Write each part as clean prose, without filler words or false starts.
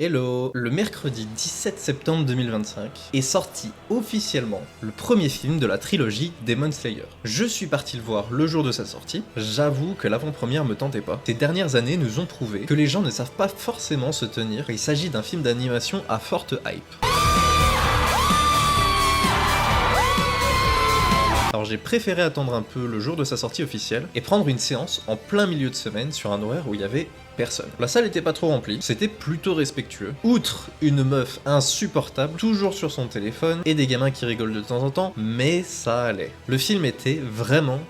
Hello! Le mercredi 17 septembre 2025 est sorti officiellement le premier film de la trilogie Demon Slayer. Je suis parti le voir le jour de sa sortie, j'avoue que l'avant-première me tentait pas. Ces dernières années nous ont prouvé que les gens ne savent pas forcément se tenir quand il s'agit d'un film d'animation à forte hype. Alors j'ai préféré attendre un peu le jour de sa sortie officielle et prendre une séance en plein milieu de semaine sur un horaire où il y avait personne. La salle était pas trop remplie, c'était plutôt respectueux. Outre une meuf insupportable, toujours sur son téléphone, et des gamins qui rigolent de temps en temps, mais ça allait. Le film était vraiment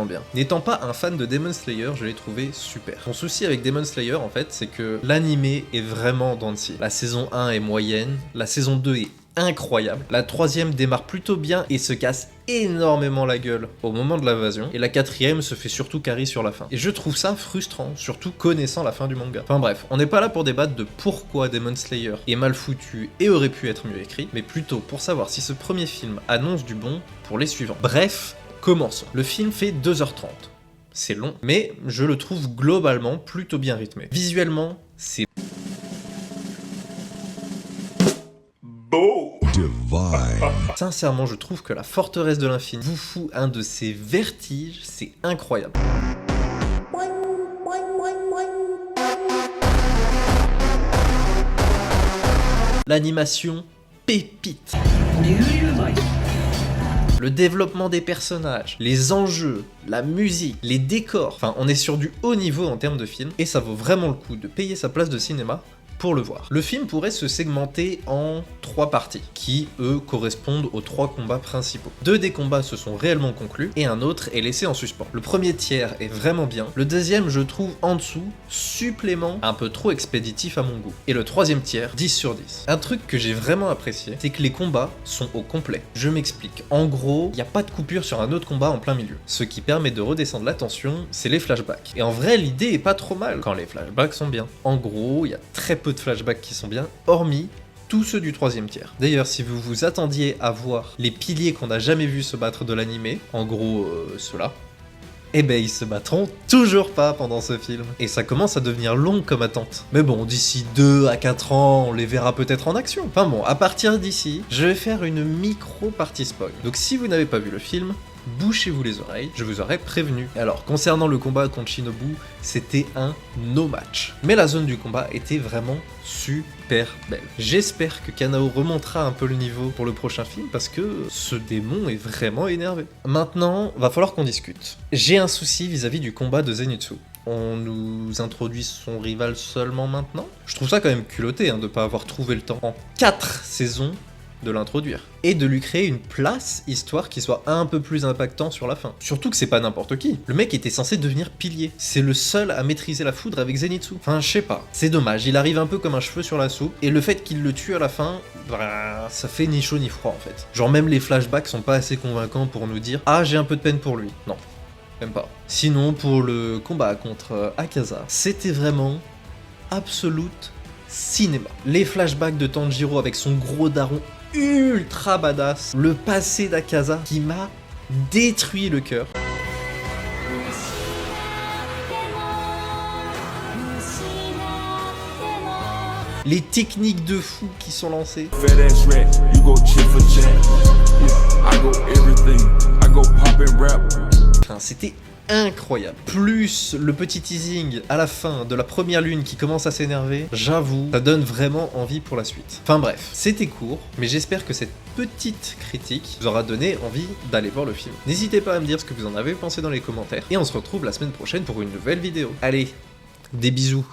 bien. N'étant pas un fan de Demon Slayer, je l'ai trouvé super. Mon souci avec Demon Slayer, en fait, c'est que l'animé est vraiment dents de scie. La saison 1 est moyenne, la saison 2 est incroyable, la troisième démarre plutôt bien et se casse énormément la gueule au moment de l'invasion, et la quatrième se fait surtout carry sur la fin. Et je trouve ça frustrant, surtout connaissant la fin du manga. Enfin bref, on n'est pas là pour débattre de pourquoi Demon Slayer est mal foutu et aurait pu être mieux écrit, mais plutôt pour savoir si ce premier film annonce du bon pour les suivants. Bref, commençons. Le film fait 2h30. C'est long, mais je le trouve globalement plutôt bien rythmé. Visuellement, c'est beau. Sincèrement, je trouve que la forteresse de l'infini vous fout un de ces vertiges, c'est incroyable. L'animation pépite. Le développement des personnages, les enjeux, la musique, les décors, enfin on est sur du haut niveau en termes de film, et ça vaut vraiment le coup de payer sa place de cinéma pour le voir. Le film pourrait se segmenter en 3 parties, qui, eux, correspondent aux 3 combats principaux. 2 des combats se sont réellement conclus, et un autre est laissé en suspens. Le premier tiers est vraiment bien, le deuxième je trouve en dessous, supplément un peu trop expéditif à mon goût. Et le troisième tiers, 10 sur 10. Un truc que j'ai vraiment apprécié, c'est que les combats sont au complet. Je m'explique. En gros, il n'y a pas de coupure sur un autre combat en plein milieu. Ce qui permet de redescendre la tension, c'est les flashbacks. Et en vrai, l'idée est pas trop mal quand les flashbacks sont bien. En gros, il y a très peu de flashbacks qui sont bien, hormis tous ceux du troisième tiers. D'ailleurs, si vous vous attendiez à voir les piliers qu'on n'a jamais vus se battre de l'animé, en gros ceux-là, eh ben ils se battront toujours pas pendant ce film. Et ça commence à devenir long comme attente. Mais bon, d'ici 2 à 4 ans, on les verra peut-être en action. Enfin bon, à partir d'ici, je vais faire une micro-partie spoil. Donc si vous n'avez pas vu le film, bouchez-vous les oreilles, je vous aurais prévenu. Alors, concernant le combat contre Shinobu, c'était un no-match. Mais la zone du combat était vraiment super belle. J'espère que Kanao remontera un peu le niveau pour le prochain film, parce que ce démon est vraiment énervé. Maintenant, va falloir qu'on discute. J'ai un souci vis-à-vis du combat de Zenitsu. On nous introduit son rival seulement maintenant. Je trouve ça quand même culotté de pas avoir trouvé le temps en 4 saisons de l'introduire, et de lui créer une place, histoire qu'il soit un peu plus impactant sur la fin. Surtout que c'est pas n'importe qui. Le mec était censé devenir pilier. C'est le seul à maîtriser la foudre avec Zenitsu. Enfin, je sais pas. C'est dommage, il arrive un peu comme un cheveu sur la soupe, et le fait qu'il le tue à la fin, bah, ça fait ni chaud ni froid en fait. Genre même les flashbacks sont pas assez convaincants pour nous dire « Ah, j'ai un peu de peine pour lui ». Non, même pas. Sinon, pour le combat contre Akaza, c'était vraiment absolute cinéma. Les flashbacks de Tanjiro avec son gros daron ultra badass, le passé d'Akaza qui m'a détruit le cœur. Les techniques de fou qui sont lancées. Enfin, c'était incroyable. Plus le petit teasing à la fin de la première lune qui commence à s'énerver, j'avoue, ça donne vraiment envie pour la suite. Enfin bref, c'était court, mais j'espère que cette petite critique vous aura donné envie d'aller voir le film. N'hésitez pas à me dire ce que vous en avez pensé dans les commentaires, et on se retrouve la semaine prochaine pour une nouvelle vidéo. Allez, des bisous.